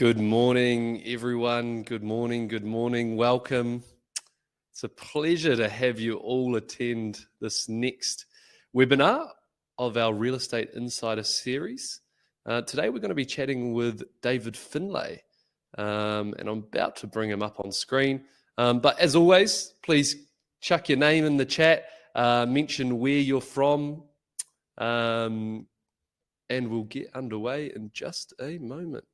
Good morning, everyone. Good morning. Welcome. It's a pleasure to have you all attend this next webinar of our Real Estate Insider series. Today, we're going to be chatting with David Findlay, and I'm about to bring him up on screen. But as always, please chuck your name in the chat, mention where you're from, and we'll get underway in just a moment.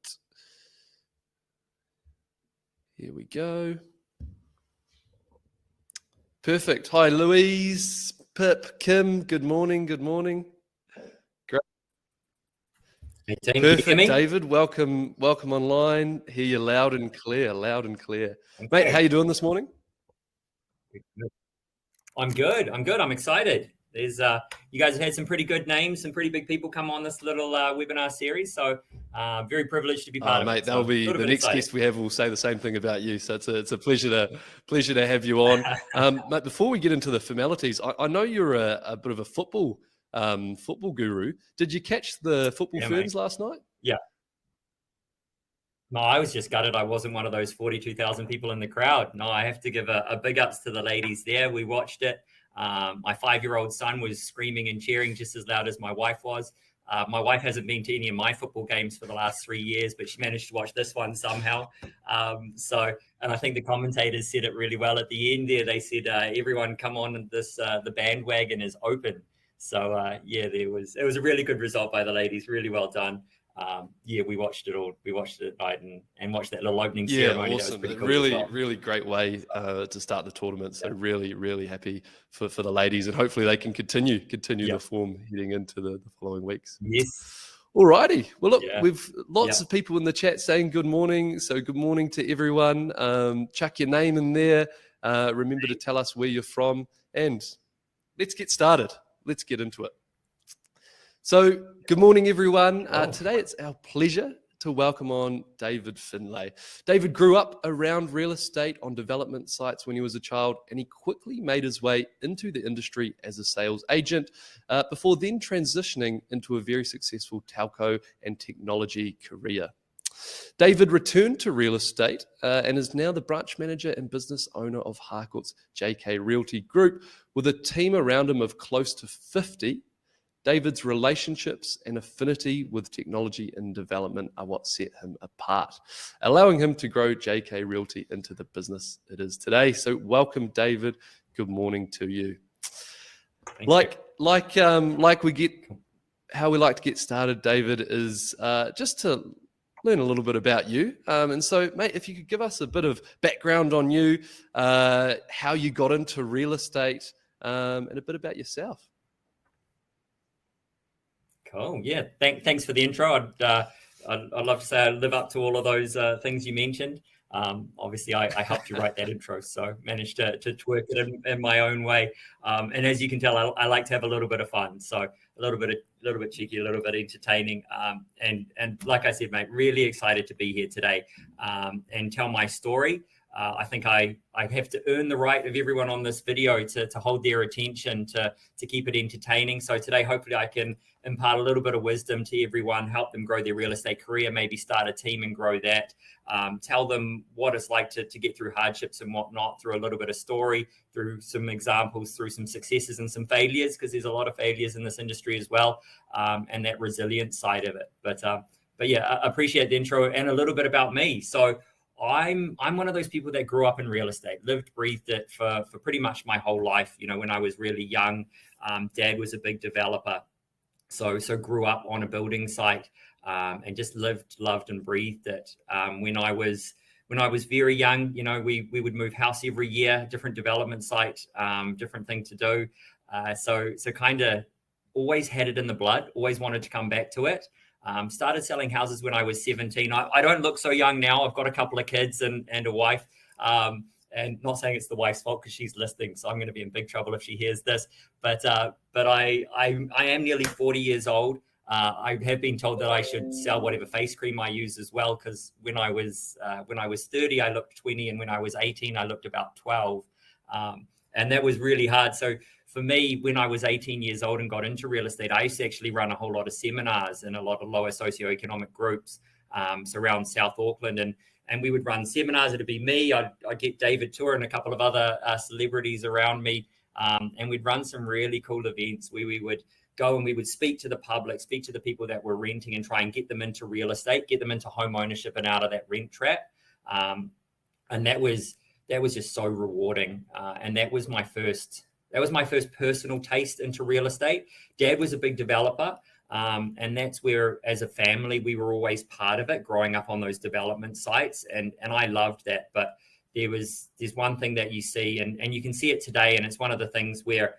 Here we go. Perfect. Hi, Louise, Pip, Kim. Good morning. Great. Hey, team, Perfect, David. Welcome online. Hear you loud and clear. Okay. Mate, how you doing this morning? I'm good. I'm excited. There's you guys have had some pretty good names, some pretty big people come on this little webinar series. So very privileged to be part of it. Mate, that'll be the next guest we have will say the same thing about you. So it's a pleasure to have you on. Mate, before we get into the formalities, I know you're a bit of a football guru. Did you catch the football ferns last night? Yeah. No, I was just gutted I wasn't one of those 42,000 people in the crowd. No, I have to give a big ups to the ladies there. We watched it. My 5-year-old son was screaming and cheering just as loud as my wife was. My wife hasn't been to any of my football games for the last 3 years, but she managed to watch this one somehow. And I think the commentators said it really well at the end there. They said, everyone come on, the bandwagon is open. So it was a really good result by the ladies. Really well done. We watched it all. We watched it at night and watched that little opening ceremony. Awesome. That was pretty cool really great way to start the tournament. So really happy for the ladies, and hopefully they can continue the form heading into the following weeks. Yes. Alrighty. Well, look, we've lots of people in the chat saying good morning. So good morning to everyone. Chuck your name in there. Remember to tell us where you're from, and let's get started. Let's get into it. So good morning, everyone. Today it's our pleasure to welcome on David Findlay. David grew up around real estate on development sites when he was a child, and he quickly made his way into the industry as a sales agent before then transitioning into a very successful telco and technology career. David returned to real estate and is now the branch manager and business owner of Harcourt's JK Realty Group with a team around him of close to 50. David's relationships and affinity with technology and development are what set him apart, allowing him to grow JK Realty into the business it is today. So welcome, David. Good morning to you. How we like to get started, David, is just to learn a little bit about you. And so, mate, if you could give us a bit of background on you, how you got into real estate, and a bit about yourself. Cool. Yeah. Thanks for the intro. I'd love to say I live up to all of those things you mentioned. Obviously, I helped you write that intro, so managed to twerk it in my own way. And as you can tell, I like to have a little bit of fun. So a little bit cheeky, a little bit entertaining. And like I said, mate, really excited to be here today and tell my story. I think I have to earn the right of everyone on this video to hold their attention, to keep it entertaining. So today, hopefully I can impart a little bit of wisdom to everyone, help them grow their real estate career, maybe start a team and grow that, tell them what it's like to get through hardships and whatnot, through a little bit of story, through some examples, through some successes and some failures, because there's a lot of failures in this industry as well, and that resilient side of it. But yeah, I appreciate the intro and a little bit about me. So I'm one of those people that grew up in real estate, lived, breathed it for pretty much my whole life. You know, when I was really young, dad was a big developer. So grew up on a building site and just lived, loved and breathed it. When I was very young, you know, we would move house every year, different development site, different thing to do. So kind of always had it in the blood, always wanted to come back to it. Started selling houses when I was 17. I don't look so young now. I've got a couple of kids and a wife. And not saying it's the wife's fault because she's listening, so I'm going to be in big trouble if she hears this. But I am nearly 40 years old. I have been told that I should sell whatever face cream I use as well, because when I was 30, I looked 20, and when I was 18, I looked about 12. And that was really hard. So for me, when I was 18 years old and got into real estate, I used to actually run a whole lot of seminars in a lot of lower socioeconomic groups. so around South Auckland, and we would run seminars. It'd be me, I'd get David Tour and a couple of other celebrities around me, and we'd run some really cool events where we would go and we would speak to the public, speak to the people that were renting, and try and get them into real estate, get them into home ownership and out of that rent trap. And that was just so rewarding. And that was my first personal taste into real estate. Dad was a big developer. And that's where, as a family, we were always part of it, growing up on those development sites. And I loved that. But there's one thing that you see, and you can see it today. And it's one of the things where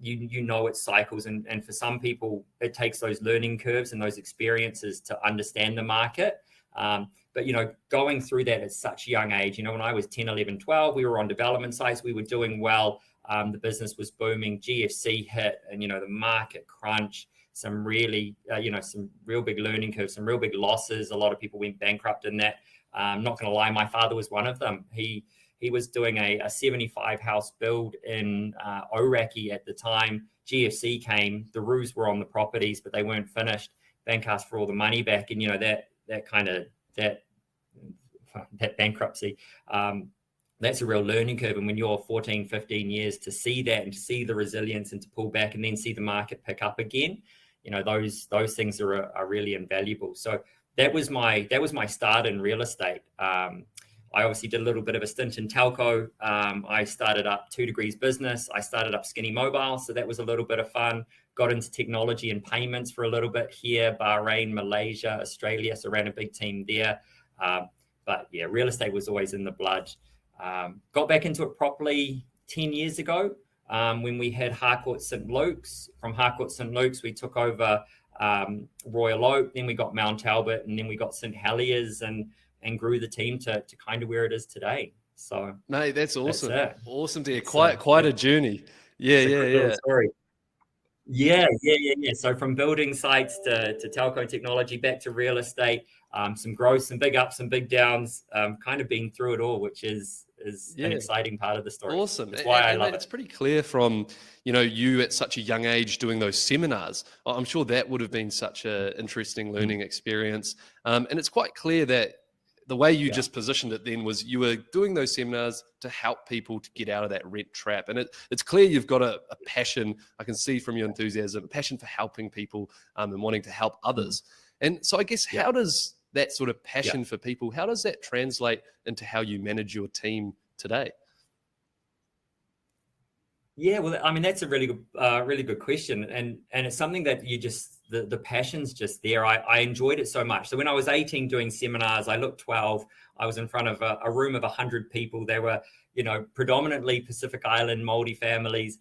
you know it cycles, and for some people it takes those learning curves and those experiences to understand the market, but going through that at such a young age, when I was 10, 11, 12, we were on development sites, we were doing well, the business was booming, GFC hit, and the market crunch, some really some real big learning curves, some real big losses. A lot of people went bankrupt in that. I'm not going to lie, my father was one of them. He was doing a 75 house build in Oraki at the time. GFC came, the roofs were on the properties, but they weren't finished. Bank asked for all the money back. And, that bankruptcy, that's a real learning curve. And when you're 14, 15 years, to see that and to see the resilience and to pull back and then see the market pick up again, those things are really invaluable. So that was my start in real estate. I obviously did a little bit of a stint in telco. I started up 2 Degrees Business. I started up Skinny Mobile. So that was a little bit of fun. Got into technology and payments for a little bit here, Bahrain, Malaysia, Australia. So ran a big team there. But yeah, real estate was always in the blood. Got back into it properly 10 years ago when we had Harcourt St. Luke's. From Harcourt St. Luke's, we took over Royal Oak. Then we got Mount Albert, and then we got St. Heliers, and grew the team to kind of where it is today. So, mate, that's awesome. That's awesome to hear. Quite a journey. Yeah. Story. Yeah. So from building sites to telco technology, back to real estate, some growth, some big ups, some big downs, kind of being through it all, which is an exciting part of the story. Awesome. That's why I love it. It's pretty clear from, you at such a young age doing those seminars. I'm sure that would have been such an interesting learning experience. And it's quite clear that the way you just positioned it then was you were doing those seminars to help people to get out of that rent trap. And it's clear you've got a passion, I can see from your enthusiasm, a passion for helping people and wanting to help others. And so I guess how does that sort of passion for people, how does that translate into how you manage your team today? Yeah, well, I mean, that's a really good question. And it's something that you just, the passion's just there. I enjoyed it so much. So when I was 18 doing seminars, I looked 12, I was in front of a room of 100 people. They were, predominantly Pacific Island Māori families.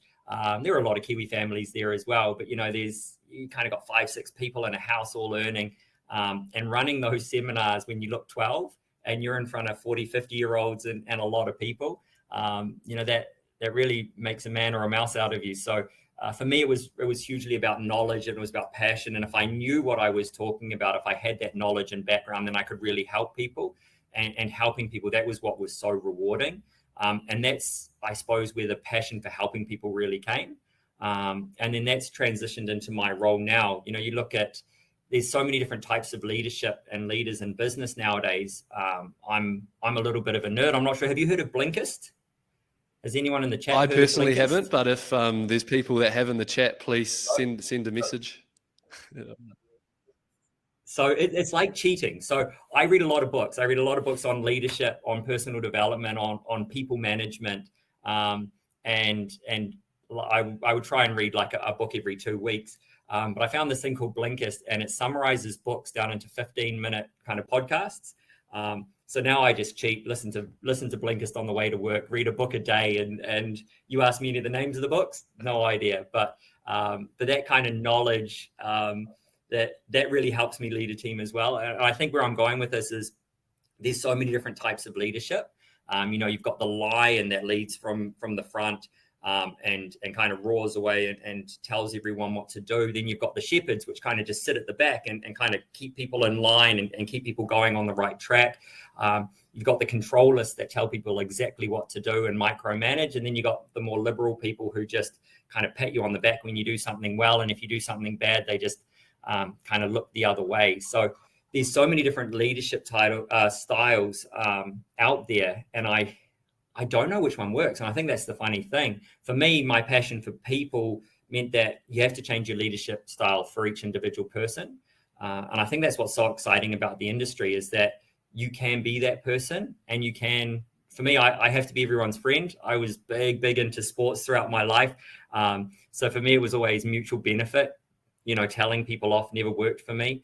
There were a lot of Kiwi families there as well. But, you kind of got 5, 6 people in a house all earning. And running those seminars when you look 12 and you're in front of 40, 50-year-olds and a lot of people, that really makes a man or a mouse out of you. So for me, it was hugely about knowledge, and it was about passion. And if I knew what I was talking about, if I had that knowledge and background, then I could really help people. And helping people, that was what was so rewarding. And that's, I suppose, where the passion for helping people really came. And then that's transitioned into my role now. You look at, there's so many different types of leadership and leaders in business nowadays. I'm a little bit of a nerd. I'm not sure. Have you heard of Blinkist? Has anyone in the chat? I personally haven't, but if there's people that have in the chat, please send a message. So it's like cheating. So I read a lot of books. I read a lot of books on leadership, on personal development, on people management, and I would try and read like a book every 2 weeks. But I found this thing called Blinkist, and it summarizes books down into 15-minute kind of podcasts. So now I just cheat, listen to Blinkist on the way to work, read a book a day, and you ask me any of the names of the books, no idea. But that kind of knowledge, that really helps me lead a team as well. And I think where I'm going with this is there's so many different types of leadership. You've got the lion that leads from the front. And kind of roars away and tells everyone what to do. Then you've got the shepherds, which kind of just sit at the back and kind of keep people in line and keep people going on the right track. You've got the controllers that tell people exactly what to do and micromanage. And then you've got the more liberal people who just kind of pat you on the back when you do something well. And if you do something bad, they just kind of look the other way. So there's so many different leadership styles out there, and I don't know which one works. And I think that's the funny thing. For me, my passion for people meant that you have to change your leadership style for each individual person. And I think that's what's so exciting about the industry, is that you can be that person, and you can, for me, I have to be everyone's friend. I was big into sports throughout my life. So for me, it was always mutual benefit. Telling people off never worked for me.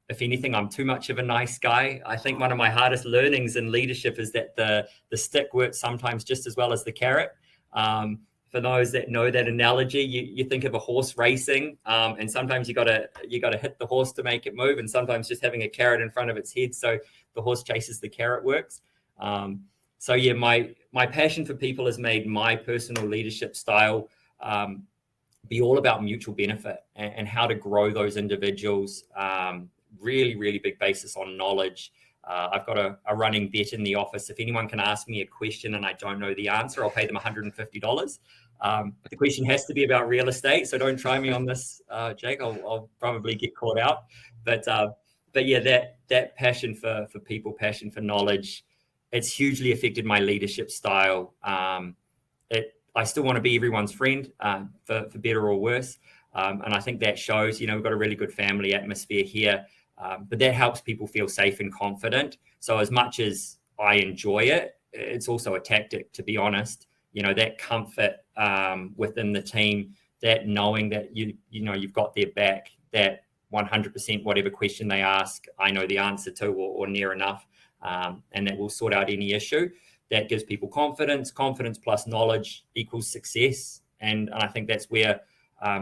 If anything, I'm too much of a nice guy. I think one of my hardest learnings in leadership is that the stick works sometimes just as well as the carrot. For those that know that analogy, you think of a horse racing, and sometimes you gotta hit the horse to make it move, and sometimes just having a carrot in front of its head so the horse chases the carrot works. So yeah, my passion for people has made my personal leadership style be all about mutual benefit and how to grow those individuals. Really big basis on knowledge. I've got a running bet in the office. If anyone can ask me a question and I don't know the answer, I'll pay them $150. The question has to be about real estate, so don't try me on this, Jake. I'll probably get caught out. But yeah, that passion for people, passion for knowledge, it's hugely affected my leadership style. I still want to be everyone's friend, for better or worse. And I think that shows, we've got a really good family atmosphere here, but that helps people feel safe and confident. So as much as I enjoy it, it's also a tactic, to be honest. That comfort within the team, that knowing that you've got their back, that 100% whatever question they ask, I know the answer to, or near enough, and that will sort out any issue. That gives people confidence. Confidence plus knowledge equals success. And I think that's where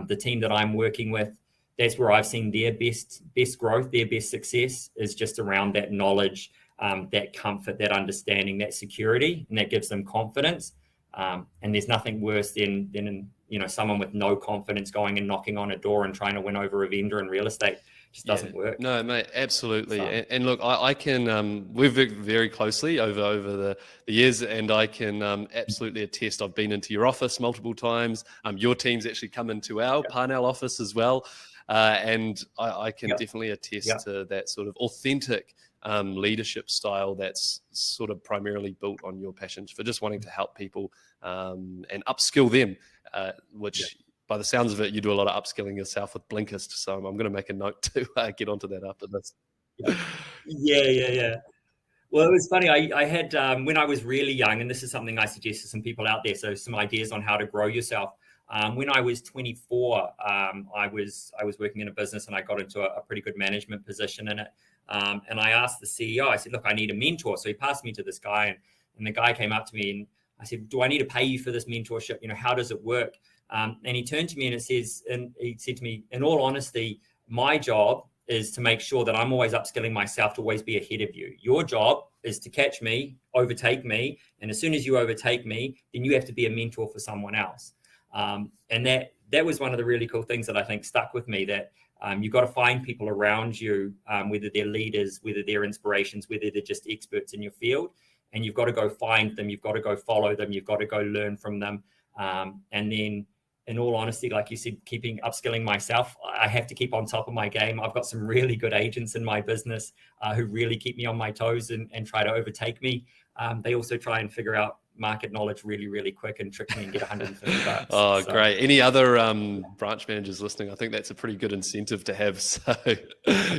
the team that I'm working with, that's where I've seen their best growth, their best success, is just around that knowledge, that comfort, that understanding, that security, and that gives them confidence. And there's nothing worse than someone with no confidence going and knocking on a door and trying to win over a vendor in real estate. Just doesn't work. No, mate, absolutely. So. And look, I can, we've worked very closely over the years, and I can absolutely attest. I've been into your office multiple times. Your team's actually come into our Parnell office as well. And I can definitely attest to that sort of authentic leadership style that's sort of primarily built on your passion for just wanting to help people and upskill them, which... By the sounds of it, you do a lot of upskilling yourself with Blinkist. So I'm going to make a note to get onto that after this. Yeah. Well, it was funny. I had, when I was really young, and this is something I suggest to some people out there, so some ideas on how to grow yourself. When I was 24, I was working in a business, and I got into a pretty good management position in it. And I asked the CEO, I said, look, I need a mentor. So he passed me to this guy, and the guy came up to me, and I said, do I need to pay you for this mentorship? How does it work? And he turned to me and he said to me, in all honesty, my job is to make sure that I'm always upskilling myself to always be ahead of you. Your job is to catch me, overtake me. And as soon as you overtake me, then you have to be a mentor for someone else. And that was one of the really cool things that I think stuck with me, that you've got to find people around you, whether they're leaders, whether they're inspirations, whether they're just experts in your field. And you've got to go find them. You've got to go follow them. You've got to go learn from them. And then, in all honesty, like you said, upskilling myself, I have to keep on top of my game. I've got some really good agents in my business who really keep me on my toes and try to overtake me. They also try and figure out market knowledge really quick and trick me and get $150. Oh, so. Great. Any other branch managers listening? I think that's a pretty good incentive to have. So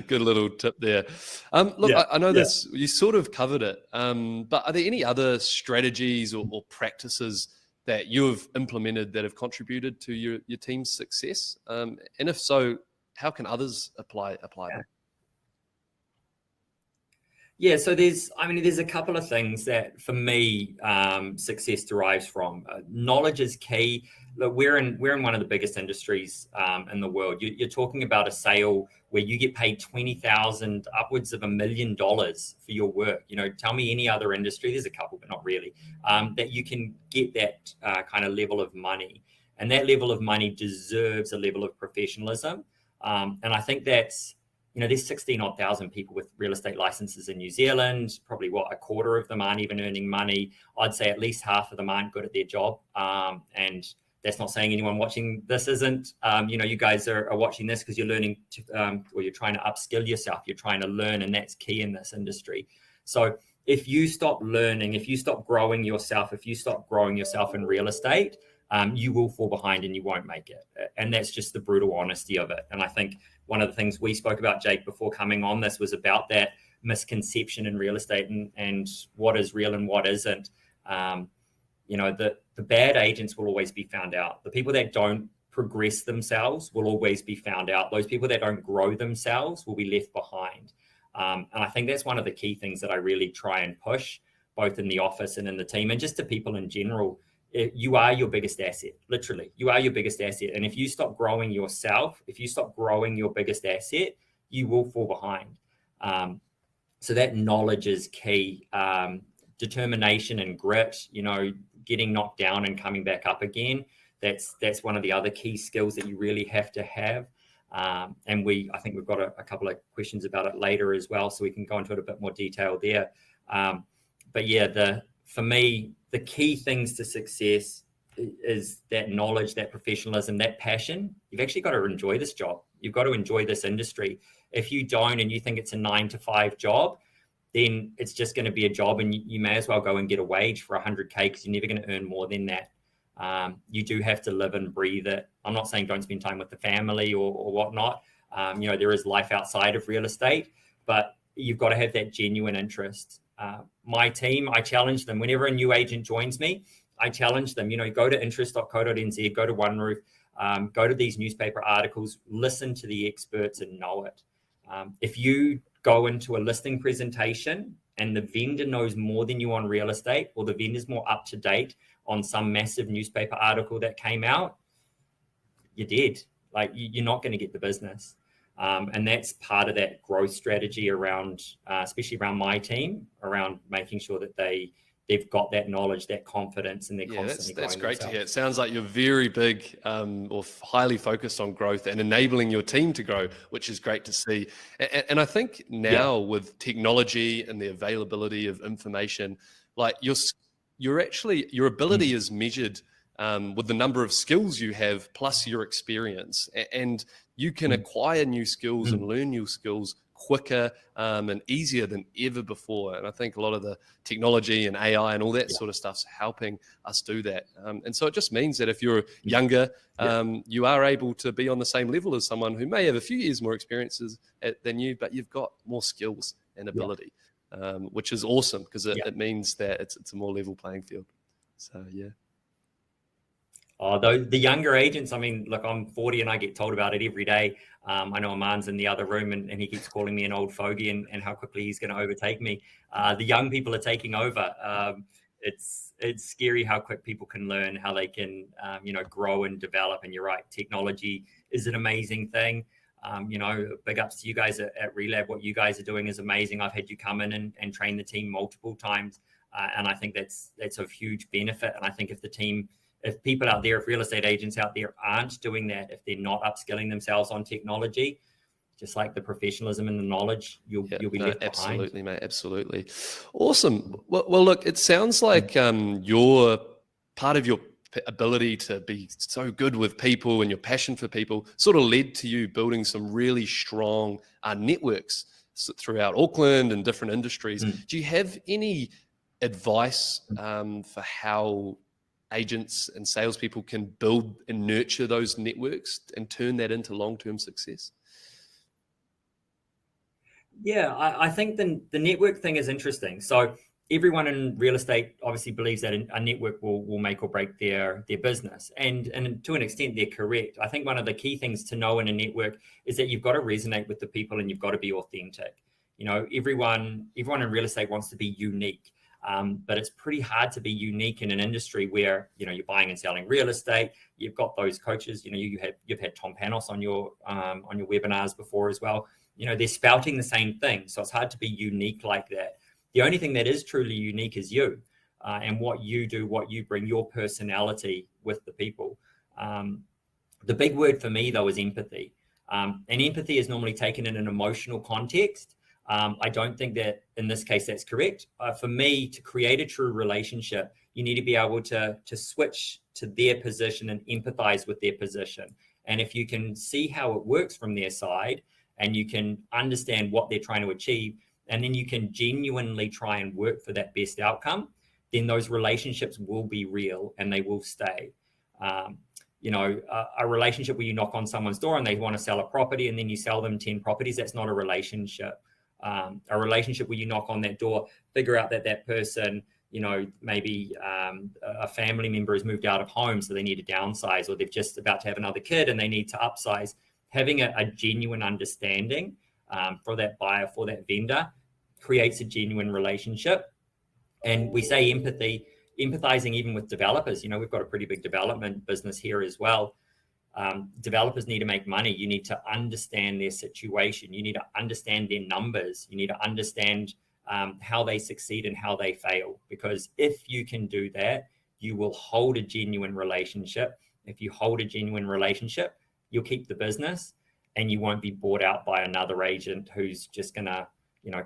good little tip there. Look, I know this, you sort of covered it, but are there any other strategies or practices that you've implemented that have contributed to your team's success? And if so, how can others apply them? Yeah, so there's a couple of things that for me, success derives from. Knowledge is key. Look, we're in one of the biggest industries in the world. You're talking about a sale where you get paid $20,000, upwards of $1 million for your work. Tell me any other industry. There's a couple, but not really. That you can get that kind of level of money, and that level of money deserves a level of professionalism. And I think that's, there's 16,000 people with real estate licenses in New Zealand. Probably a quarter of them aren't even earning money. I'd say at least half of them aren't good at their job. And That's not saying anyone watching this isn't. You guys are watching this because you're learning or you're trying to upskill yourself. You're trying to learn, and that's key in this industry. So if you stop learning, if you stop growing yourself, if you stop growing yourself in real estate, you will fall behind and you won't make it. And that's just the brutal honesty of it. And I think one of the things we spoke about, Jake, before coming on this was about that misconception in real estate and what is real and what isn't. The bad agents will always be found out. The people that don't progress themselves will always be found out. Those people that don't grow themselves will be left behind. And I think that's one of the key things that I really try and push, both in the office and in the team, and just to people in general. You are your biggest asset. Literally, you are your biggest asset. And if you stop growing yourself, if you stop growing your biggest asset, you will fall behind. So that knowledge is key. Determination and grit, getting knocked down and coming back up again. That's one of the other key skills that you really have to have. And I think we've got a couple of questions about it later as well, so we can go into it a bit more detail there. But yeah, for me, the key things to success is that knowledge, that professionalism, that passion. You've actually got to enjoy this job. You've got to enjoy this industry. If you don't, and you think it's a 9-to-5 job, then it's just going to be a job, and you may as well go and get a wage for 100K, because you're never going to earn more than that. You do have to live and breathe it. I'm not saying don't spend time with the family or whatnot. There is life outside of real estate, but you've got to have that genuine interest. My team, I challenge them. Whenever a new agent joins me, I challenge them, go to interest.co.nz, go to OneRoof, go to these newspaper articles, listen to the experts and know it. If you go into a listing presentation and the vendor knows more than you on real estate, or the vendor's more up to date on some massive newspaper article that came out, you're dead. Like, you're not going to get the business. And that's part of that growth strategy around, especially around my team, around making sure that they've got that knowledge, that confidence, and they're constantly growing. That's great to hear. It sounds like you're very big or highly focused on growth and enabling your team to grow, which is great to see. And I think now with technology and the availability of information, like your ability is measured with the number of skills you have plus your experience, and you can acquire new skills and learn new skills quicker and easier than ever before. And I think a lot of the technology and AI and all that sort of stuff's helping us do that. And so it just means that if you're younger, you are able to be on the same level as someone who may have a few years more experiences than you, but you've got more skills and ability, which is awesome, because it means that it's a more level playing field. So, yeah. Oh, the younger agents, I mean, look, I'm 40 and I get told about it every day. I know Aman's in the other room and he keeps calling me an old fogey and how quickly he's going to overtake me. The young people are taking over. It's scary how quick people can learn, how they can, grow and develop. And you're right, technology is an amazing thing. Big ups to you guys at Relab. What you guys are doing is amazing. I've had you come in and train the team multiple times. And I think that's of huge benefit. And I think if people out there, if real estate agents out there aren't doing that, if they're not upskilling themselves on technology, just like the professionalism and the knowledge, you'll be left behind. Absolutely, mate. Absolutely. Awesome. Well, look, it sounds like your part of your ability to be so good with people and your passion for people sort of led to you building some really strong networks throughout Auckland and different industries. Do you have any advice for how agents and salespeople can build and nurture those networks and turn that into long-term success? Yeah, I think the network thing is interesting. So everyone in real estate obviously believes that a network will make or break their business. And to an extent, they're correct. I think one of the key things to know in a network is that you've got to resonate with the people and you've got to be authentic. Everyone in real estate wants to be unique. But it's pretty hard to be unique in an industry where you're buying and selling real estate. You've got those coaches. You've had Tom Panos on your webinars before as well. They're spouting the same thing, so it's hard to be unique like that. The only thing that is truly unique is you and what you do, what you bring, your personality with the people. The big word for me though is empathy, and empathy is normally taken in an emotional context. I don't think that in this case that's correct. For me, to create a true relationship, you need to be able to switch to their position and empathize with their position. And if you can see how it works from their side, and you can understand what they're trying to achieve, and then you can genuinely try and work for that best outcome, then those relationships will be real and they will stay. A relationship where you knock on someone's door and they want to sell a property and then you sell them 10 properties, that's not a relationship. A relationship where you knock on that door, figure out that person, maybe a family member has moved out of home, so they need to downsize, or they're just about to have another kid and they need to upsize. Having a genuine understanding for that buyer, for that vendor, creates a genuine relationship. And we say empathizing even with developers. We've got a pretty big development business here as well. Developers need to make money. You need to understand their situation. You need to understand their numbers. You need to understand how they succeed and how they fail. Because if you can do that, you will hold a genuine relationship. If you hold a genuine relationship, you'll keep the business and you won't be bought out by another agent who's just going to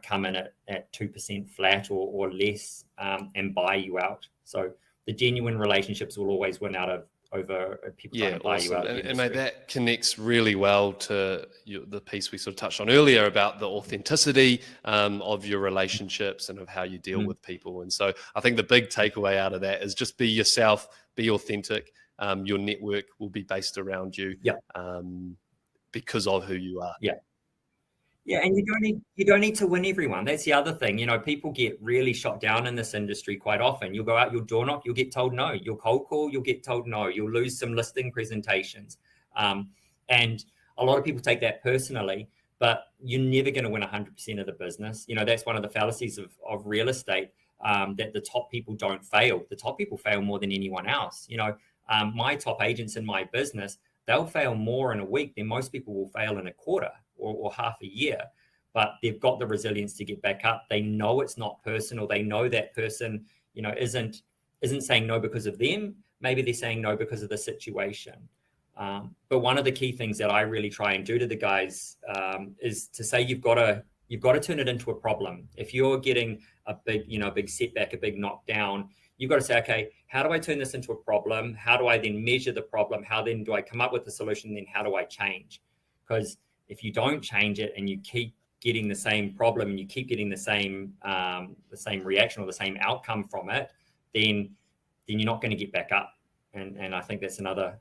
come in at 2% flat or less and buy you out. So the genuine relationships will always win out over people trying to buy you out. And mate, that connects really well to the piece we sort of touched on earlier about the authenticity of your relationships and of how you deal with people. And so I think the big takeaway out of that is just be yourself, be authentic. Your network will be based around you because of who you are. Yeah, and you don't need to win everyone. That's the other thing. People get really shot down in this industry quite often. You'll go out, you'll door knock, you'll get told no. You'll cold call, you'll get told no. You'll lose some listing presentations. And a lot of people take that personally, but you're never going to win 100% of the business. That's one of the fallacies of real estate, that the top people don't fail. The top people fail more than anyone else. My top agents in my business, they'll fail more in a week than most people will fail in a quarter or half a year, but they've got the resilience to get back up. They know it's not personal. They know that person, isn't saying no because of them. Maybe they're saying no because of the situation. But one of the key things that I really try and do to the guys is to say you've got to turn it into a problem. If you're getting a big setback, a big knockdown, you've got to say, okay, how do I turn this into a problem? How do I then measure the problem? How then do I come up with a solution? Then how do I change? Because if you don't change it and you keep getting the same problem and you keep getting the same reaction or the same outcome from it, then you're not going to get back up. And I think that's another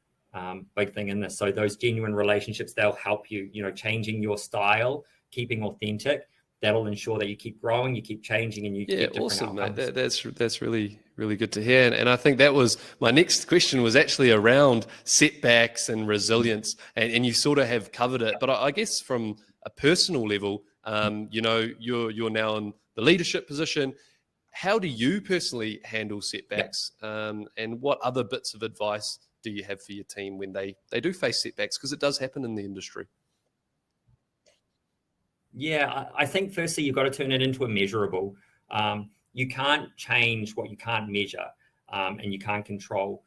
big thing in this. So those genuine relationships, they'll help you, changing your style, keeping authentic. That'll ensure that you keep growing, you keep changing, and you get different awesome, outcomes. Mate. That's really, really good to hear. And I think that was my next question, was actually around setbacks and resilience, and you sort of have covered it. But I guess from a personal level, you're now in the leadership position. How do you personally handle setbacks? And what other bits of advice do you have for your team when they do face setbacks? Because it does happen in the industry. Yeah, I think firstly, you've got to turn it into a measurable. You can't change what you can't measure and you can't control.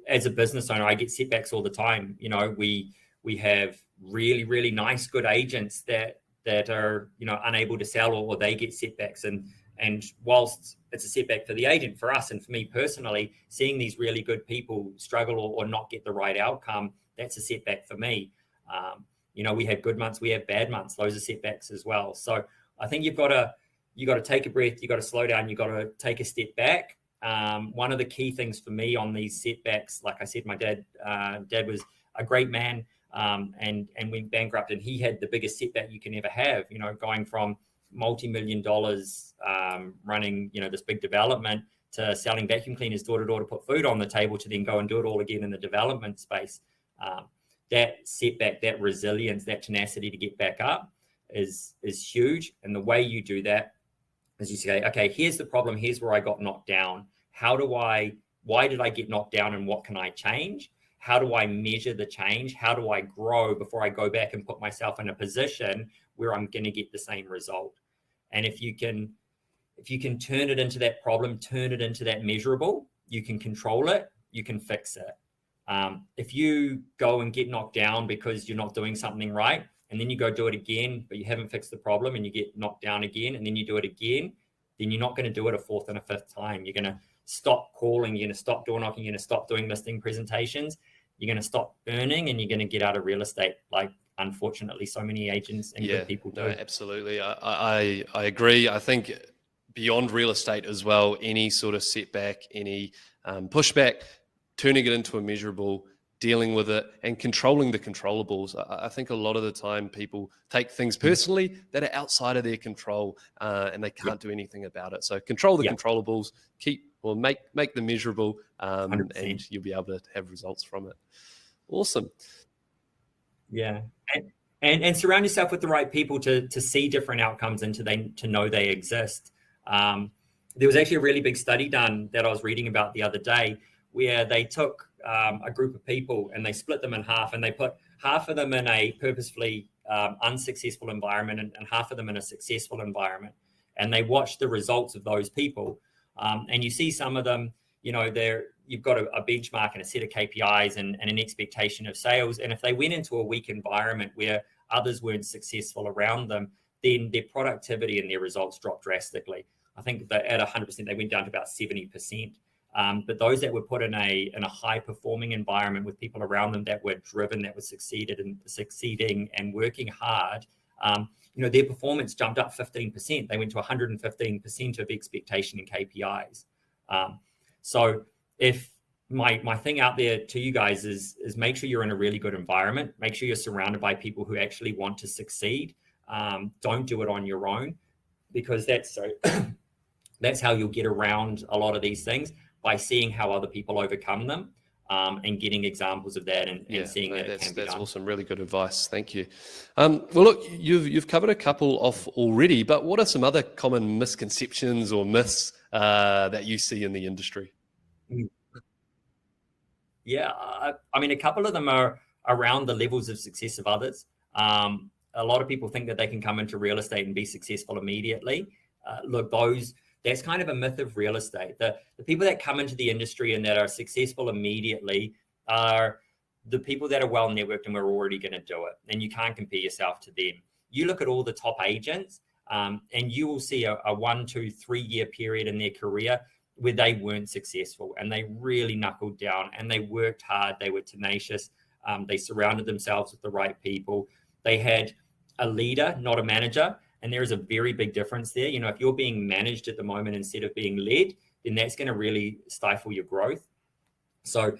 As a business owner, I get setbacks all the time. We have really, really nice, good agents that are, unable to sell, or they get setbacks. And whilst it's a setback for the agent, for us and for me personally, seeing these really good people struggle or not get the right outcome, that's a setback for me. We have good months, we have bad months. Those are setbacks as well. So I think you've got to take a breath, you've got to slow down, you've got to take a step back. One of the key things for me on these setbacks, like I said, my dad was a great man and went bankrupt, and he had the biggest setback you can ever have, going from multi-million dollars running, this big development, to selling vacuum cleaners door to door to put food on the table, to then go and do it all again in the development space. That setback, that resilience, that tenacity to get back up is huge. And the way you do that is you say, okay, here's the problem. Here's where I got knocked down. Why did I get knocked down, and what can I change? How do I measure the change? How do I grow before I go back and put myself in a position where I'm going to get the same result? And if you can turn it into that problem, turn it into that measurable, you can control it, you can fix it. If you go and get knocked down because you're not doing something right, and then you go do it again, but you haven't fixed the problem, and you get knocked down again, and then you do it again, then you're not going to do it a fourth and a fifth time. You're going to stop calling, you're going to stop door knocking, you're going to stop doing listing presentations, you're going to stop earning, and you're going to get out of real estate, like unfortunately so many agents and good people do. No, absolutely. I agree. I think beyond real estate as well, any sort of setback, any pushback, turning it into a measurable, dealing with it, and controlling the controllables. I think a lot of the time people take things personally that are outside of their control, and they can't do anything about it. So control the controllables, make them measurable, and you'll be able to have results from it. Awesome. Yeah. And surround yourself with the right people to see different outcomes and to know they exist. There was actually a really big study done that I was reading about the other day, where they took a group of people and they split them in half, and they put half of them in a purposefully unsuccessful environment and half of them in a successful environment. And they watched the results of those people. And you see some of them, you know, you've got a benchmark and a set of KPIs and an expectation of sales. And if they went into a weak environment where others weren't successful around them, then their productivity and their results dropped drastically. I think that at 100%, they went down to about 70%. But those that were put in a high performing environment with people around them that were driven, that were succeeding and working hard, you know, their performance jumped up 15%. They went to 115% of expectation in KPIs. So if my thing out there to you guys is make sure you're in a really good environment. Make sure you're surrounded by people who actually want to succeed. Don't do it on your own, because that's how you'll get around a lot of these things, by seeing how other people overcome them, and getting examples of that and seeing that it can be done. That's awesome. Really good advice. Thank you. Well, look, you've covered a couple off already, but what are some other common misconceptions or myths that you see in the industry? Yeah, I mean, a couple of them are around the levels of success of others. A lot of people think that they can come into real estate and be successful immediately. Look, that's kind of a myth of real estate. The people that come into the industry and that are successful immediately are the people that are well networked and we're already going to do it. And you can't compare yourself to them. You look at all the top agents, and you will see a 1, 2, 3 year period in their career where they weren't successful, and they really knuckled down and they worked hard. They were tenacious. They surrounded themselves with the right people. They had a leader, not a manager. And there is a very big difference there. You know, if you're being managed at the moment instead of being led, then that's going to really stifle your growth. So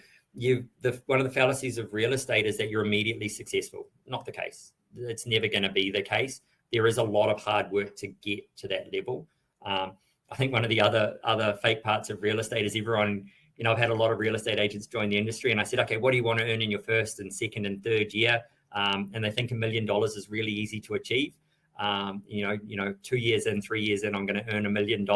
one of the fallacies of real estate is that you're immediately successful. Not the case. It's never going to be the case. There is a lot of hard work to get to that level. I think one of the other fake parts of real estate is everyone, you know, I've had a lot of real estate agents join the industry, and I said, okay, what do you want to earn in your first and second and third year? And they think $1 million is really easy to achieve. You know, 2 years in, 3 years in, I'm going to earn $1 million.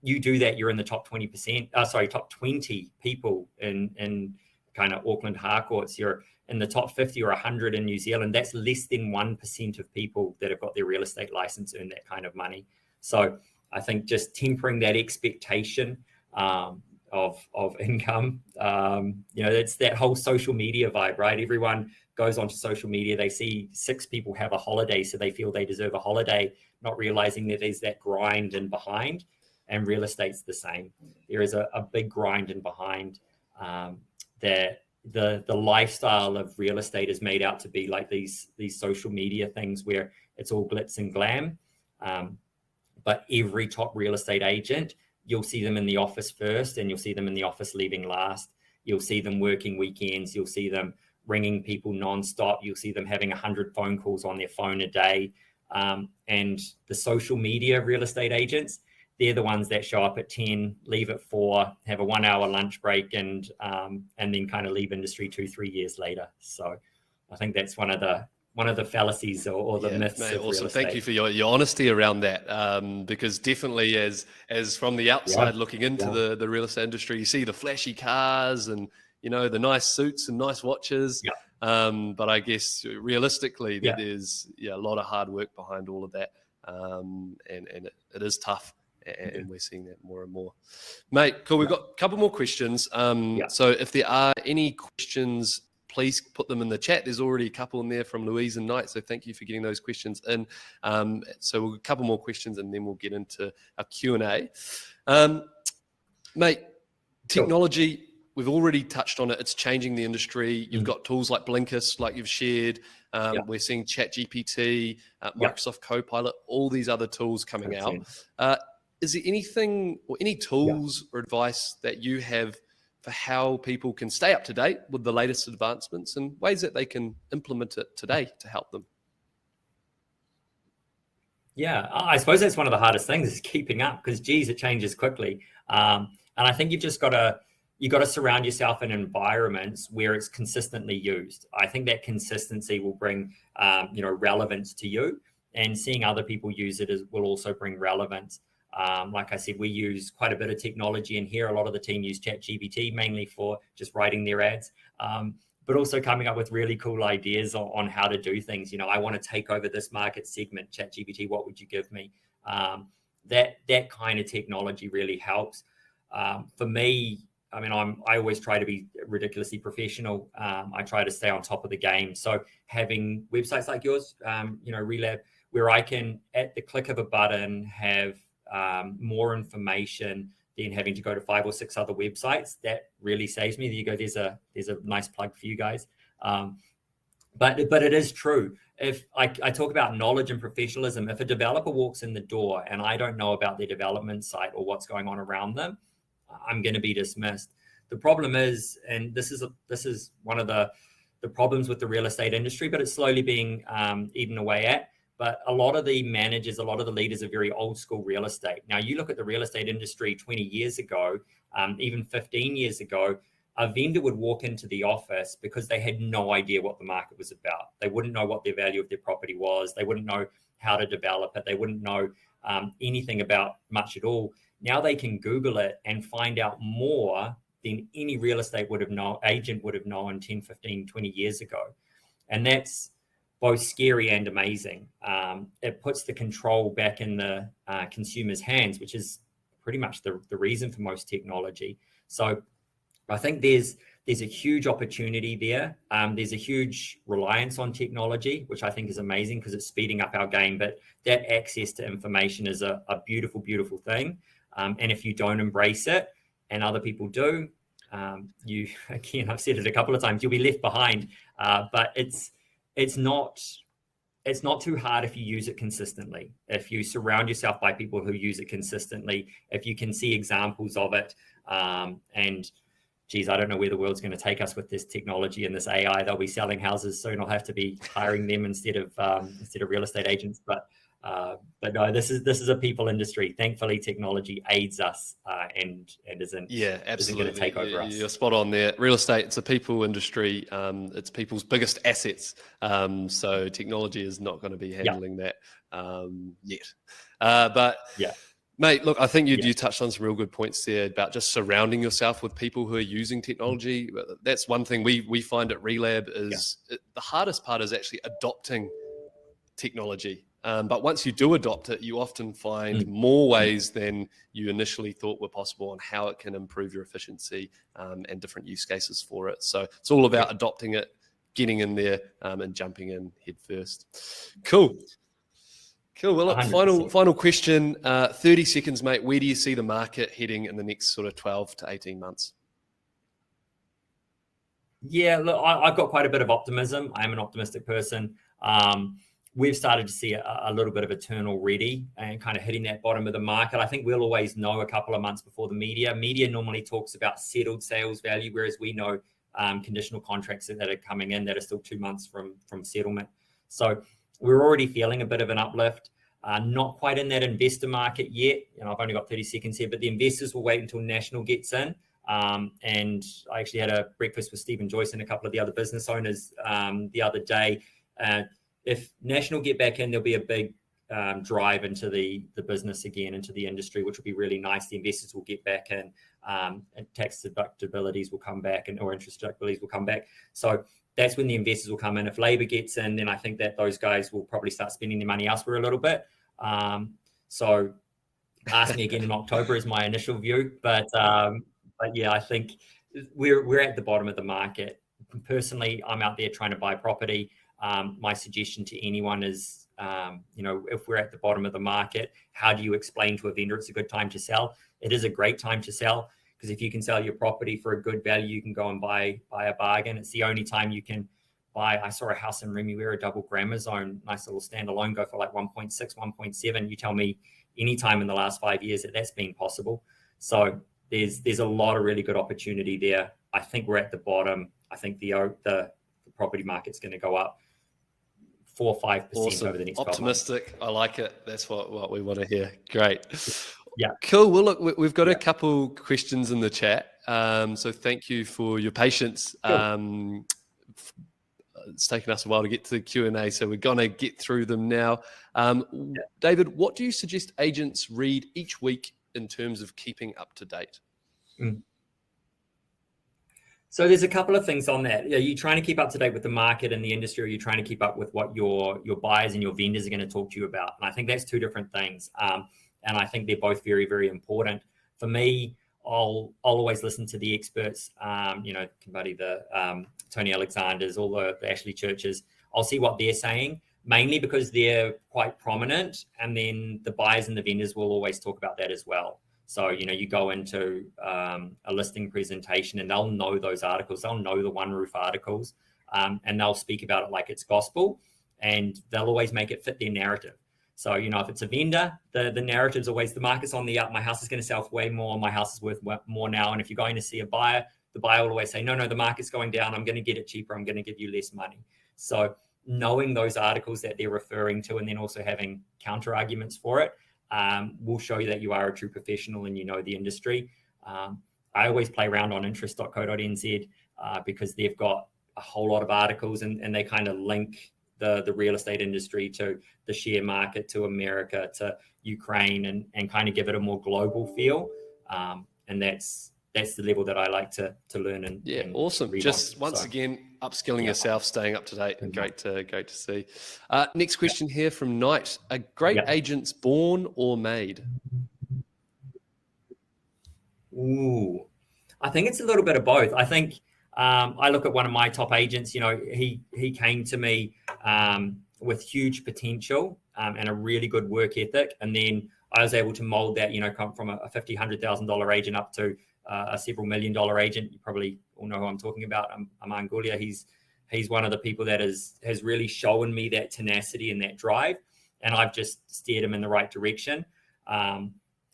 You do that, you're in the top top 20 people in kind of Auckland Harcourts. You're in the top 50 or 100 in New Zealand. That's less than 1% of people that have got their real estate license earn that kind of money. So I think just tempering that expectation of income, you know, it's that whole social media vibe, right? Everyone goes onto social media, they see 6 people have a holiday, so they feel they deserve a holiday, not realizing that there's that grind and behind. And real estate's the same. There is a big grind and behind. That the lifestyle of real estate is made out to be like these social media things where it's all glitz and glam. But every top real estate agent, you'll see them in the office first, and you'll see them in the office leaving last. You'll see them working weekends. You'll see them ringing people nonstop. You'll see them having 100 phone calls on their phone a day. And the social media real estate agents, they're the ones that show up at 10, leave at 4, have a 1 hour lunch break, and then kind of leave industry 2-3 years later. So I think that's one of the fallacies or the myths of real estate. Thank you for your honesty around that, because definitely as from the outside looking into the real estate industry, you see the flashy cars and, you know, the nice suits and nice watches. But I guess realistically, there's a lot of hard work behind all of that, and it is tough. And we're seeing that more and more. Mate, cool. We've got a couple more questions. So if there are any questions, please put them in the chat. There's already a couple in there from Louise and Knight, so thank you for getting those questions in. So we'll a couple more questions, and then we'll get into our Q&A. Mate, technology, we've already touched on it. It's changing the industry. You've got tools like Blinkist, like you've shared. We're seeing ChatGPT, Microsoft Copilot, all these other tools coming out. Is there anything or any tools or advice that you have for how people can stay up to date with the latest advancements and ways that they can implement it today to help them? Yeah, I suppose that's one of the hardest things is keeping up, because geez, it changes quickly. And I think you've just got to surround yourself in environments where it's consistently used. I think that consistency will bring relevance to you, and seeing other people use it will also bring relevance. Like I said, we use quite a bit of technology in here. A lot of the team use ChatGPT mainly for just writing their ads, but also coming up with really cool ideas on how to do things. I want to take over this market segment. ChatGPT, what would you give me? That kind of technology really helps. For me, I mean, I always try to be ridiculously professional. I try to stay on top of the game. So having websites like yours, Relab, where I can, at the click of a button, have more information than having to go to 5 or 6 other websites, that really saves me. There you go. There's a nice plug for you guys. But it is true. If I talk about knowledge and professionalism, if a developer walks in the door and I don't know about their development site or what's going on around them, I'm going to be dismissed. The problem is, and this is one of the problems with the real estate industry, but it's slowly being eaten away at. But a lot of the managers, a lot of the leaders are very old school real estate. Now, you look at the real estate industry 20 years ago, even 15 years ago, a vendor would walk into the office because they had no idea what the market was about. They wouldn't know what the value of their property was. They wouldn't know how to develop it. They wouldn't know anything about much at all. Now they can Google it and find out more than any real estate agent would have known 10, 15, 20 years ago. And that's both scary and amazing. It puts the control back in the consumer's hands, which is pretty much the reason for most technology. So I think there's a huge opportunity there. There's a huge reliance on technology, which I think is amazing because it's speeding up our game. But that access to information is a beautiful, beautiful thing. And if you don't embrace it and other people do, again, I've said it a couple of times, you'll be left behind. But it's not too hard if you use it consistently. If you surround yourself by people who use it consistently, if you can see examples of it, and geez, I don't know where the world's going to take us with this technology and this AI. They'll be selling houses soon. I'll have to be hiring them instead of real estate agents. But no, this is a people industry. Thankfully, technology aids us and isn't going to take over us. You're spot on there. Real estate, it's a people industry. It's people's biggest assets. So technology is not going to be handling that yet. Mate, look, I think you touched on some real good points there about just surrounding yourself with people who are using technology. That's one thing we find at Relab is the hardest part is actually adopting technology. But once you do adopt it, you often find more ways than you initially thought were possible on how it can improve your efficiency and different use cases for it. So it's all about adopting it, getting in there and jumping in head first. Cool. Well, look, final question, 30 seconds, mate. Where do you see the market heading in the next sort of 12 to 18 months? Yeah, look, I've got quite a bit of optimism. I'm an optimistic person. We've started to see a little bit of a turn already and kind of hitting that bottom of the market. I think we'll always know a couple of months before the media. Media normally talks about settled sales value, whereas we know conditional contracts that are coming in that are still 2 months from settlement. So we're already feeling a bit of an uplift. Not quite in that investor market yet. I've only got 30 seconds here, but the investors will wait until National gets in. And I actually had a breakfast with Stephen Joyce and a couple of the other business owners the other day. If National get back in, there'll be a big drive into the business again, into the industry, which will be really nice. The investors will get back in, and tax deductibilities will come back, or interest deductibilities will come back. So that's when the investors will come in. If Labor gets in, then I think that those guys will probably start spending their money elsewhere a little bit. So ask me again in October is my initial view. But yeah, I think we're at the bottom of the market. Personally, I'm out there trying to buy property. My suggestion to anyone is, if we're at the bottom of the market, how do you explain to a vendor it's a good time to sell? It is a great time to sell. because if you can sell your property for a good value, you can go and buy a bargain. It's the only time you can buy. I saw a house in Remuera, a double grammar zone, nice little standalone, go for like 1.6, 1.7. You tell me anytime in the last 5 years that's been possible. So there's a lot of really good opportunity there. I think we're at the bottom. I think the property market's going to go up 4 or 5% over the next 12 months. Optimistic. I like it. That's what we want to hear. Great. Yeah. Cool. Well, look, we've got a couple questions in the chat. So thank you for your patience. Cool. It's taken us a while to get to the Q&A, so we're going to get through them now. David, what do you suggest agents read each week in terms of keeping up to date? So there's a couple of things on that. Are you trying to keep up to date with the market and the industry, or are you trying to keep up with what your buyers and your vendors are going to talk to you about? And I think that's two different things. And I think they're both very, very important. For me, I'll always listen to the experts, Buddy, the Tony Alexander's, all the Ashley Churches. I'll see what they're saying, mainly because they're quite prominent. And then the buyers and the vendors will always talk about that as well. So, you go into a listing presentation and they'll know those articles. They'll know the One Roof articles, and they'll speak about it like it's gospel, and they'll always make it fit their narrative. So, if it's a vendor, the narrative's always the market's on the up. My house is going to sell for way more. My house is worth more now. And if you're going to see a buyer, the buyer will always say, no, the market's going down. I'm going to get it cheaper. I'm going to give you less money. So knowing those articles that they're referring to, and then also having counter arguments for it, will show you that you are a true professional and you know the industry. I always play around on interest.co.nz because they've got a whole lot of articles and they kind of link the real estate industry to the share market, to America, to Ukraine, and kind of give it a more global feel. And that's the level that I like to learn and awesome. Just once again, upskilling yourself, staying up to date, and great to see. Next question here from Knight. Are great agents born or made? Ooh, I think it's a little bit of both. I think I look at one of my top agents. He came to me with huge potential and a really good work ethic, and then I was able to mold that. Come from a $50,000, $100,000 agent up to a several $1 million agent. You probably all know who I'm talking about. Aman Gulia. He's one of the people that has really shown me that tenacity and that drive, and I've just steered him in the right direction.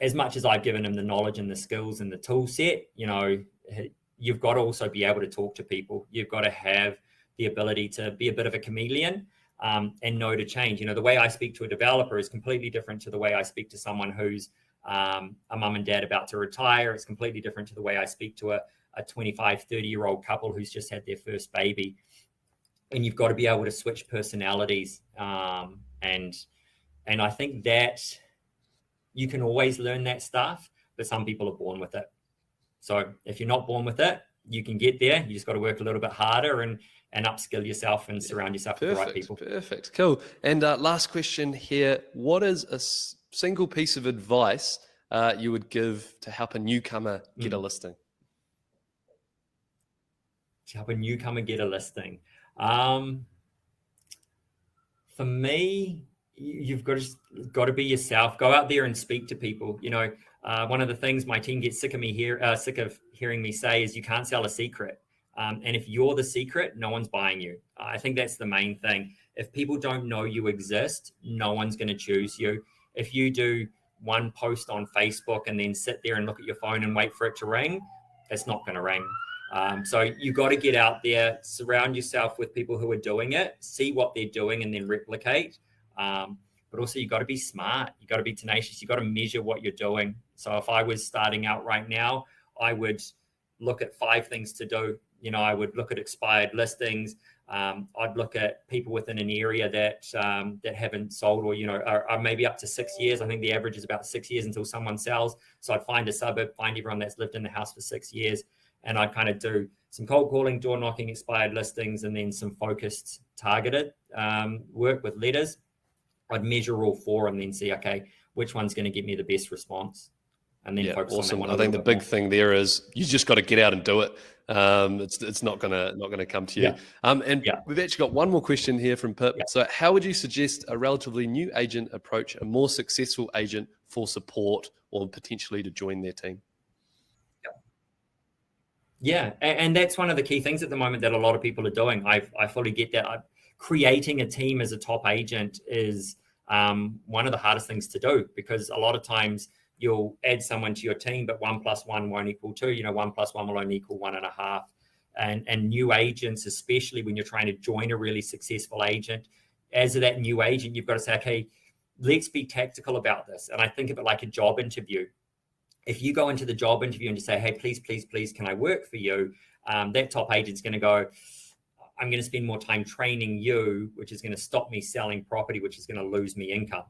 As much as I've given him the knowledge and the skills and the tool set, you've got to also be able to talk to people. You've got to have the ability to be a bit of a chameleon and know to change. The way I speak to a developer is completely different to the way I speak to someone who's a mum and dad about to retire. It's completely different to the way I speak to a 25, 30-year-old couple who's just had their first baby. And you've got to be able to switch personalities. And I think that you can always learn that stuff, but some people are born with it. So if you're not born with it, you can get there. You just got to work a little bit harder and upskill yourself and surround yourself with the right people. Perfect. Cool. And last question here. What is a single piece of advice you would give to help a newcomer get a listing? To help a newcomer get a listing. For me, you've got to be yourself. Go out there and speak to people. One of the things my team gets sick of hearing me say is you can't sell a secret. And if you're the secret, no one's buying you. I think that's the main thing. If people don't know you exist, no one's going to choose you. If you do one post on Facebook and then sit there and look at your phone and wait for it to ring, it's not going to ring. So you got to get out there, surround yourself with people who are doing it, see what they're doing and then replicate. But also you got to be smart. You got to be tenacious. You got to measure what you're doing. So if I was starting out right now, I would look at 5 things to do. I would look at expired listings. I'd look at people within an area that haven't sold or, are maybe up to 6 years. I think the average is about 6 years until someone sells. So I'd find a suburb, find everyone that's lived in the house for 6 years. And I'd kind of do some cold calling, door knocking, expired listings, and then some focused targeted work with letters. I'd measure all 4 and then see, okay, which one's going to give me the best response? And then focus on that one. I think the big thing there is you just got to get out and do it. It's not gonna come to you. We've actually got one more question here from Pip. So how would you suggest a relatively new agent approach a more successful agent for support or potentially to join their team? Yeah, and that's one of the key things at the moment that a lot of people are doing. I fully get that. Creating a team as a top agent is one of the hardest things to do, because a lot of times you'll add someone to your team, but 1+1 won't equal 2. 1+1 will only equal 1.5. And new agents, especially when you're trying to join a really successful agent, as that new agent, you've got to say, okay, let's be tactical about this. And I think of it like a job interview. If you go into the job interview and you say, hey, please, please, please, can I work for you? That top agent's going to go, I'm going to spend more time training you, which is going to stop me selling property, which is going to lose me income.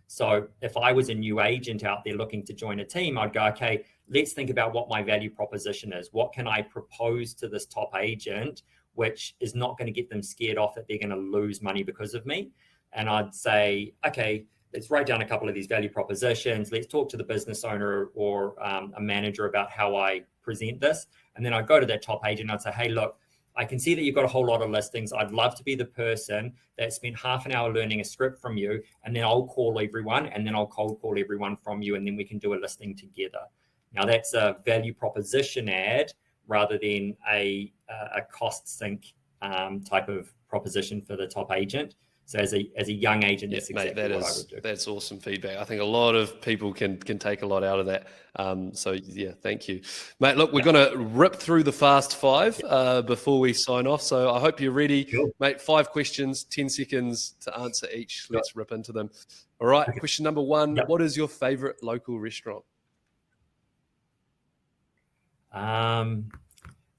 So if I was a new agent out there looking to join a team, I'd go, okay, let's think about what my value proposition is. What can I propose to this top agent, which is not going to get them scared off that they're going to lose money because of me? And I'd say, okay, let's write down a couple of these value propositions. Let's talk to the business owner or a manager about how I present this. And then I'd go to that top agent and I'd say, hey, look, I can see that you've got a whole lot of listings. I'd love to be the person that spent half an hour learning a script from you, and then I'll call everyone, and then I'll cold call everyone from you, and then we can do a listing together. Now, that's a value proposition ad rather than a cost sink type of proposition for the top agent. So as a young agent, that's exactly what I would do. That's awesome feedback. I think a lot of people can take a lot out of that. So yeah, thank you, mate. Look, we're going to rip through the fast five before we sign off. So I hope you're ready, mate. 5 questions, 10 seconds to answer each. Let's rip into them. All right. Okay. Question number 1. What is your favorite local restaurant?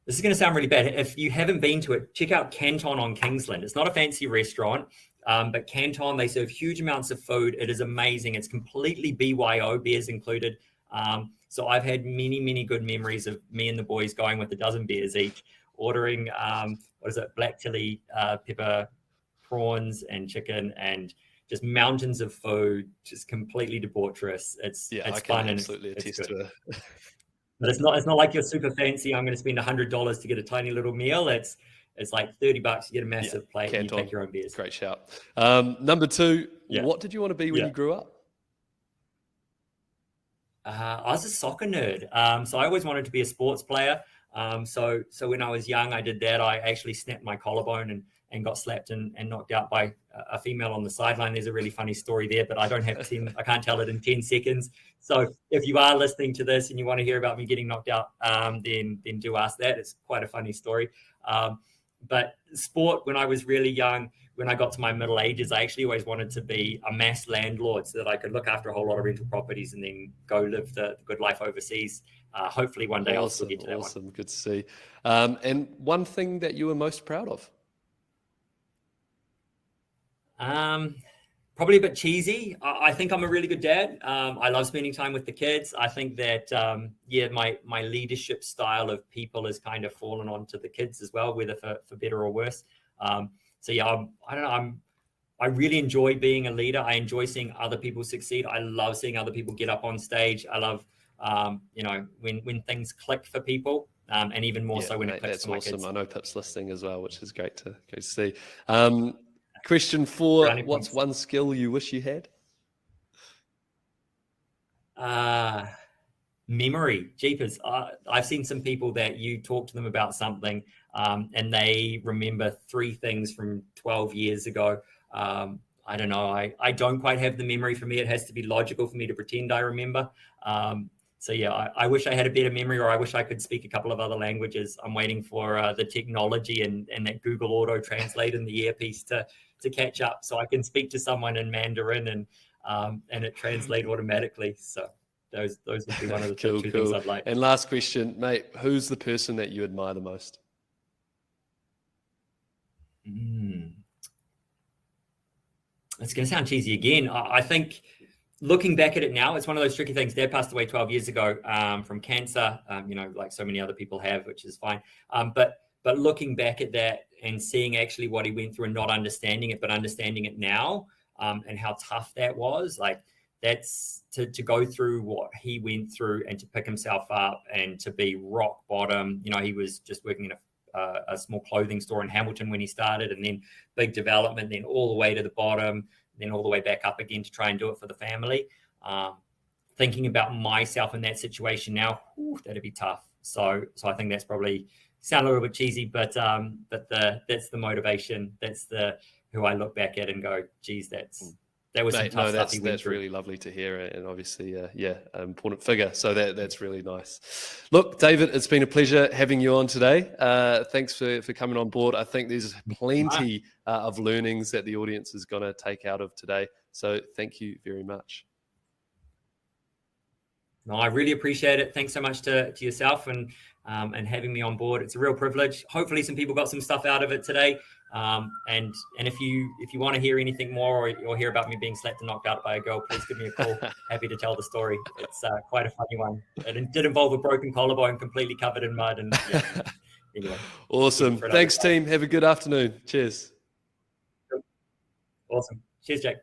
This is going to sound really bad. If you haven't been to it, check out Canton on Kingsland. It's not a fancy restaurant, but Canton, they serve huge amounts of food. It is amazing. It's completely BYO, beers included. So I've had many, many good memories of me and the boys going with a dozen beers each, ordering, black chili, pepper, prawns and chicken, and just mountains of food, just completely debaucherous. It's fun and it's good. But it's not like you're super fancy. I'm going to spend $100 to get a tiny little meal. It's like $30 to get a massive plate, Canton, and you take your own beers. Great shout. Number 2, what did you want to be when you grew up? I was a soccer nerd. So I always wanted to be a sports player. So when I was young, I did that. I actually snapped my collarbone and got slapped and knocked out by a female on the sideline. There's a really funny story there, but I can't tell it in 10 seconds. So if you are listening to this and you want to hear about me getting knocked out, then do ask that. It's quite a funny story. But sport, when I was really young, when I got to my middle ages, I actually always wanted to be a mass landlord so that I could look after a whole lot of rental properties and then go live the good life overseas. Hopefully one day I'll still get to that one. Awesome, good to see. And one thing that you were most proud of? Probably a bit cheesy. I think I'm a really good dad. I love spending time with the kids. I think that, my leadership style of people has kind of fallen onto the kids as well, whether for better or worse. I don't know. I really enjoy being a leader. I enjoy seeing other people succeed. I love seeing other people get up on stage. I love, when things click for people, and even more so when it clicks for my kids. I know Pip's listening as well, which is great to see. Question 4, what's one skill you wish you had? Memory. Jeepers. I've seen some people that you talk to them about something and they remember 3 things from 12 years ago. I don't know. I don't quite have the memory. For me, it has to be logical for me to pretend I remember. I wish I had a better memory, or I wish I could speak a couple of other languages. I'm waiting for the technology and that Google Auto Translate in the earpiece to catch up, so I can speak to someone in Mandarin and it translate automatically. So those would be one of the 2 things I'd like. And last question, mate, who's the person that you admire the most? It's going to sound cheesy again. I think looking back at it now, it's one of those tricky things. Dad passed away 12 years ago from cancer, like so many other people have, which is fine. But looking back at that and seeing actually what he went through and not understanding it, but understanding it now, and how tough that was, like that's to go through what he went through and to pick himself up and to be rock bottom. He was just working in a small clothing store in Hamilton when he started, and then big development, then all the way to the bottom, then all the way back up again to try and do it for the family. thinking about myself in that situation now, that'd be tough. So I think that's probably sound a little bit cheesy, but that's the motivation. That's who I look back at and go, geez, that was some tough stuff he went that's through. really lovely to hear, and obviously, important figure. So that's really nice. Look, David, it's been a pleasure having you on today. Thanks for coming on board. I think there's plenty of learnings that the audience is going to take out of today. So thank you very much. No, I really appreciate it. Thanks so much to yourself and having me on board. It's a real privilege. Hopefully some people got some stuff out of it today. And if you want to hear anything more or hear about me being slapped and knocked out by a girl, please give me a call. Happy to tell the story. It's quite a funny one. It did involve a broken collarbone, completely covered in mud. And anyway. Awesome. Thanks, team. Have a good afternoon. Cheers. Awesome. Cheers, Jack.